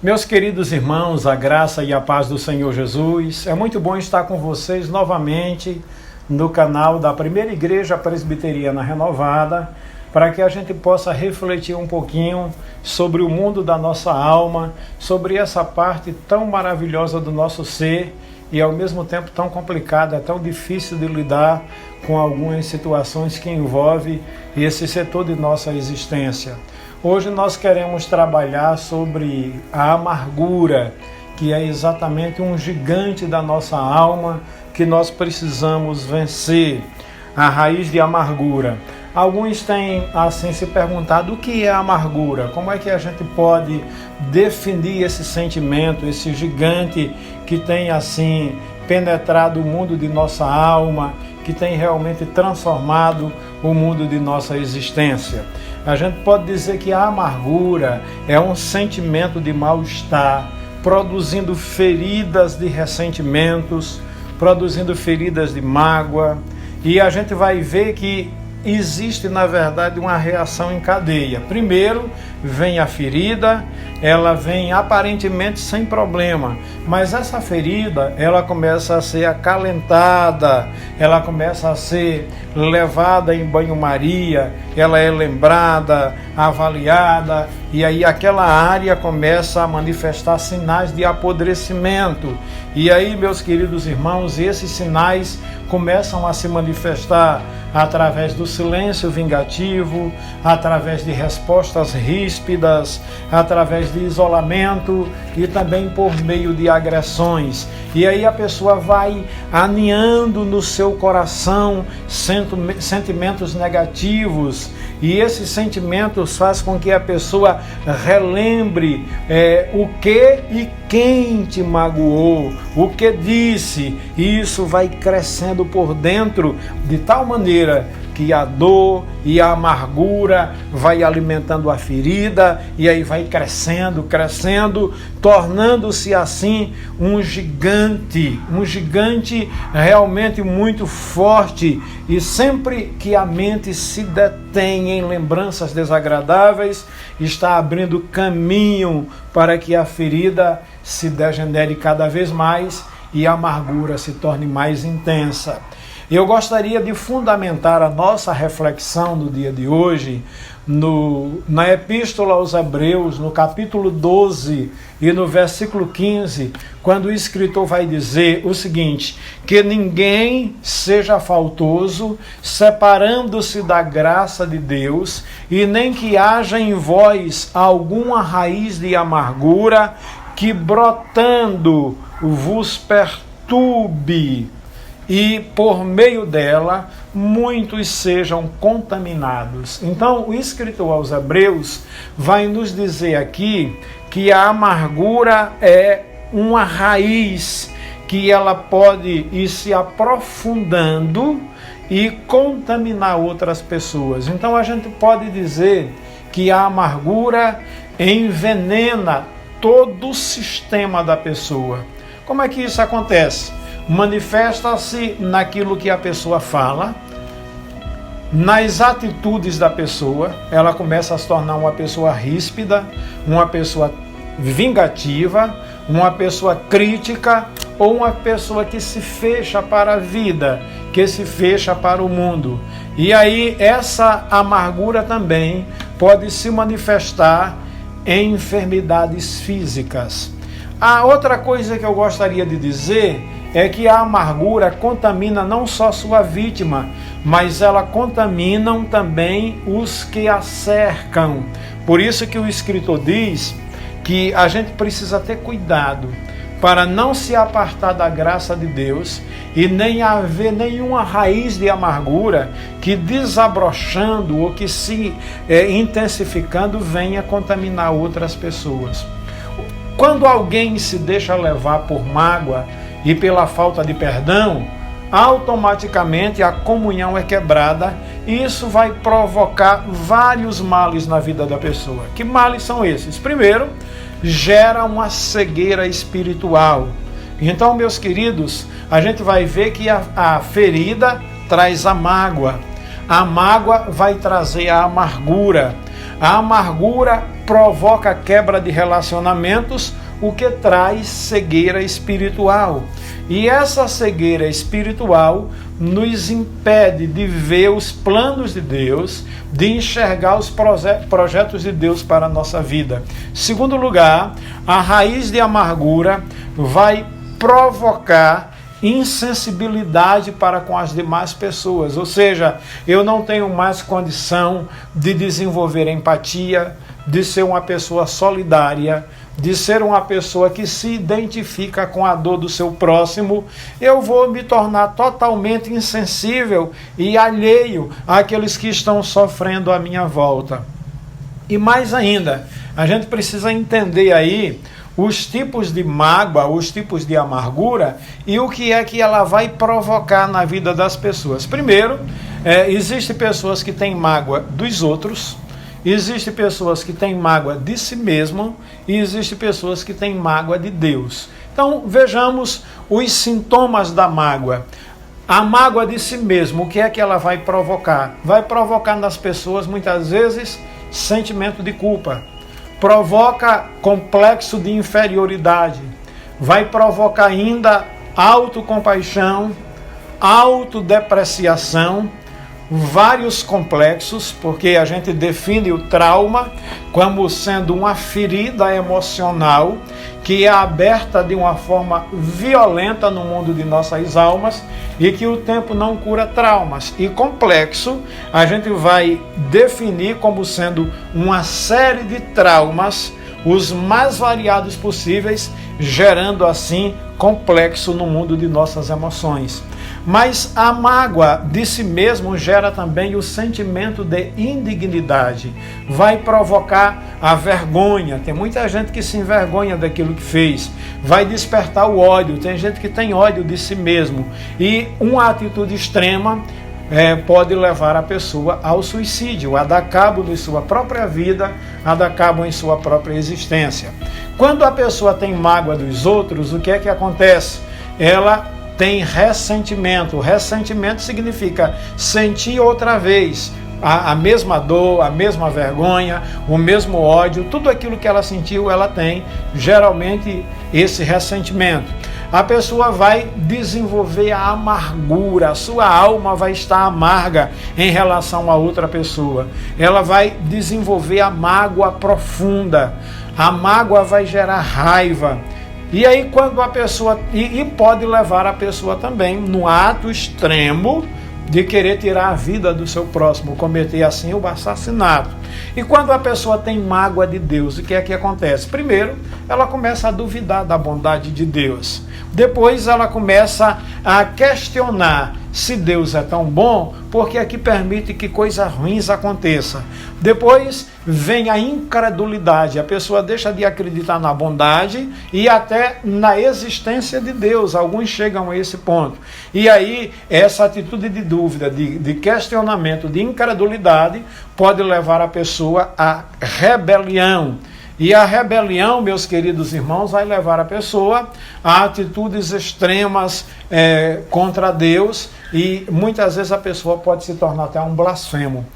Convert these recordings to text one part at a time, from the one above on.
Meus queridos irmãos, a graça e a paz do Senhor Jesus, é muito bom estar com vocês novamente no canal da Primeira Igreja Presbiteriana Renovada, para que a gente possa refletir um pouquinho sobre o mundo da nossa alma, sobre essa parte tão maravilhosa do nosso ser e ao mesmo tempo tão complicada, tão difícil de lidar com algumas situações que envolvem esse setor de nossa existência. Hoje nós queremos trabalhar sobre a amargura, que é exatamente um gigante da nossa alma que nós precisamos vencer, a raiz de amargura. Alguns têm assim se perguntado o que é amargura, como é que a gente pode definir esse sentimento, esse gigante que tem assim penetrado o mundo de nossa alma, que tem realmente transformado o mundo de nossa existência. A gente pode dizer que a amargura é um sentimento de mal-estar, produzindo feridas de ressentimentos, produzindo feridas de mágoa, e a gente vai ver que existe, na verdade, uma reação em cadeia. Primeiro, vem a ferida, ela vem aparentemente sem problema, mas essa ferida, ela começa a ser acalentada, ela começa a ser levada em banho-maria, ela é lembrada, avaliada, e aí aquela área começa a manifestar sinais de apodrecimento. E aí, meus queridos irmãos, esses sinais começam a se manifestar através do silêncio vingativo, através de respostas ríspidas, através de isolamento e também por meio de agressões. E aí a pessoa vai aninhando no seu coração sentimentos negativos, e esses sentimentos fazem com que a pessoa relembre o que e quem te magoou, o que disse, e isso vai crescendo por dentro de tal maneira que a dor e a amargura vai alimentando a ferida, e aí vai crescendo, tornando-se assim um gigante realmente muito forte. E sempre que a mente se detém em lembranças desagradáveis, está abrindo caminho para que a ferida se degenere cada vez mais e a amargura se torne mais intensa. Eu gostaria de fundamentar a nossa reflexão no dia de hoje na Epístola aos Hebreus, no capítulo 12 e no versículo 15, quando o escritor vai dizer o seguinte: que ninguém seja faltoso, separando-se da graça de Deus, e nem que haja em vós alguma raiz de amargura, que brotando vos perturbe, e por meio dela muitos sejam contaminados. Então o escritor aos Hebreus vai nos dizer aqui que a amargura é uma raiz que ela pode ir se aprofundando e contaminar outras pessoas. Então a gente pode dizer que a amargura envenena todo o sistema da pessoa. Como é que isso acontece? Manifesta-se naquilo que a pessoa fala, nas atitudes da pessoa. Ela começa a se tornar uma pessoa ríspida, uma pessoa vingativa, uma pessoa crítica, ou uma pessoa que se fecha para a vida, que se fecha para o mundo. E aí essa amargura também pode se manifestar em enfermidades físicas. A outra coisa que eu gostaria de dizer é que a amargura contamina não só sua vítima, mas ela contamina também os que a cercam. Por isso que o escritor diz que a gente precisa ter cuidado para não se apartar da graça de Deus e nem haver nenhuma raiz de amargura que, desabrochando ou que se intensificando, venha contaminar outras pessoas. Quando alguém se deixa levar por mágoa e pela falta de perdão, automaticamente a comunhão é quebrada, e isso vai provocar vários males na vida da pessoa. Que males são esses? Primeiro, gera uma cegueira espiritual. Então, meus queridos, a gente vai ver que a ferida traz a mágoa vai trazer a amargura provoca quebra de relacionamentos, o que traz cegueira espiritual. E essa cegueira espiritual nos impede de ver os planos de Deus, de enxergar os projetos de Deus para a nossa vida. Segundo lugar, a raiz de amargura vai provocar insensibilidade para com as demais pessoas, ou seja, eu não tenho mais condição de desenvolver empatia, de ser uma pessoa solidária, de ser uma pessoa que se identifica com a dor do seu próximo. Eu vou me tornar totalmente insensível e alheio àqueles que estão sofrendo à minha volta. E mais ainda, a gente precisa entender aí os tipos de mágoa, os tipos de amargura e o que é que ela vai provocar na vida das pessoas. Primeiro, existem pessoas que têm mágoa dos outros, existem pessoas que têm mágoa de si mesmo e existem pessoas que têm mágoa de Deus. Então, vejamos os sintomas da mágoa. A mágoa de si mesmo, o que é que ela vai provocar? Vai provocar nas pessoas, muitas vezes, sentimento de culpa. Provoca complexo de inferioridade, vai provocar ainda autocompaixão, autodepreciação, vários complexos, porque a gente define o trauma como sendo uma ferida emocional que é aberta de uma forma violenta no mundo de nossas almas e que o tempo não cura traumas. E complexo a gente vai definir como sendo uma série de traumas, os mais variados possíveis, gerando assim complexo no mundo de nossas emoções. Mas a mágoa de si mesmo gera também o sentimento de indignidade. Vai provocar a vergonha. Tem muita gente que se envergonha daquilo que fez. Vai despertar o ódio. Tem gente que tem ódio de si mesmo. E uma atitude extrema pode levar a pessoa ao suicídio, a dar cabo de sua própria vida, a dar cabo em sua própria existência. Quando a pessoa tem mágoa dos outros, o que é que acontece? Ela tem ressentimento. Ressentimento significa sentir outra vez a mesma dor, a mesma vergonha, o mesmo ódio, tudo aquilo que ela sentiu, ela tem geralmente esse ressentimento. A pessoa vai desenvolver a amargura, a sua alma vai estar amarga em relação a outra pessoa. Ela vai desenvolver a mágoa profunda, a mágoa vai gerar raiva. E aí quando a pessoa, e pode levar a pessoa também no ato extremo de querer tirar a vida do seu próximo, cometer assim o assassinato. E quando a pessoa tem mágoa de Deus, o que é que acontece? Primeiro, ela começa a duvidar da bondade de Deus. Depois ela começa a questionar se Deus é tão bom, porque é que permite que coisas ruins aconteçam. Depois vem a incredulidade, a pessoa deixa de acreditar na bondade e até na existência de Deus. Alguns chegam a esse ponto. E aí, essa atitude de dúvida, de questionamento, de incredulidade, pode levar a pessoa à rebelião. E a rebelião, meus queridos irmãos, vai levar a pessoa a atitudes extremas contra Deus e muitas vezes a pessoa pode se tornar até um blasfemo.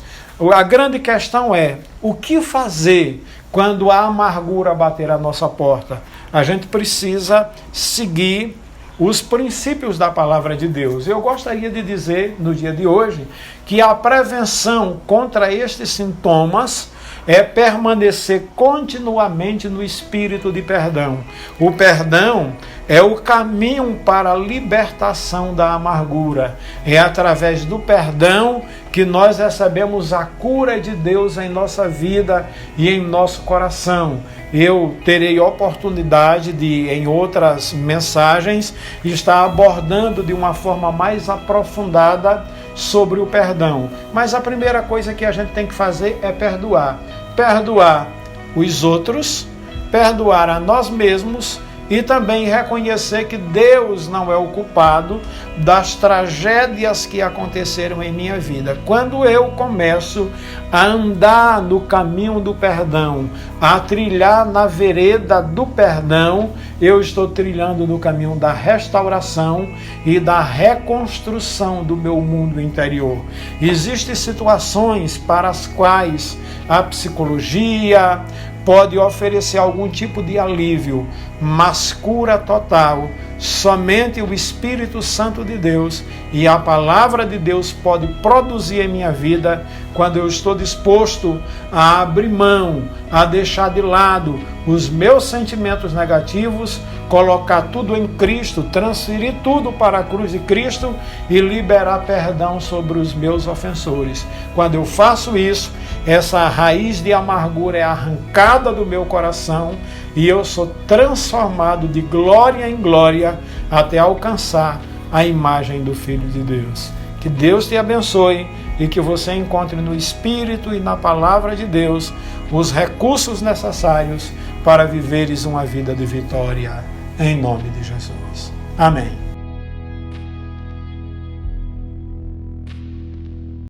A grande questão é, o que fazer quando a amargura bater à nossa porta? A gente precisa seguir os princípios da palavra de Deus. Eu gostaria de dizer, no dia de hoje, que a prevenção contra estes sintomas é permanecer continuamente no espírito de perdão. O perdão é o caminho para a libertação da amargura. É através do perdão que nós recebemos a cura de Deus em nossa vida e em nosso coração. Eu terei oportunidade de, em outras mensagens, estar abordando de uma forma mais aprofundada sobre o perdão. Mas a primeira coisa que a gente tem que fazer é perdoar. Perdoar os outros, perdoar a nós mesmos e também reconhecer que Deus não é o culpado das tragédias que aconteceram em minha vida. Quando eu começo a andar no caminho do perdão, a trilhar na vereda do perdão, eu estou trilhando no caminho da restauração e da reconstrução do meu mundo interior. Existem situações para as quais a psicologia, pode oferecer algum tipo de alívio, mas cura total, somente o Espírito Santo de Deus e a palavra de Deus pode produzir em minha vida quando eu estou disposto a abrir mão, a deixar de lado os meus sentimentos negativos, colocar tudo em Cristo, transferir tudo para a cruz de Cristo e liberar perdão sobre os meus ofensores. Quando eu faço isso, essa raiz de amargura é arrancada do meu coração e eu sou transformado de glória em glória até alcançar a imagem do Filho de Deus. Que Deus te abençoe e que você encontre no Espírito e na Palavra de Deus os recursos necessários para viveres uma vida de vitória. Em nome de Jesus. Amém.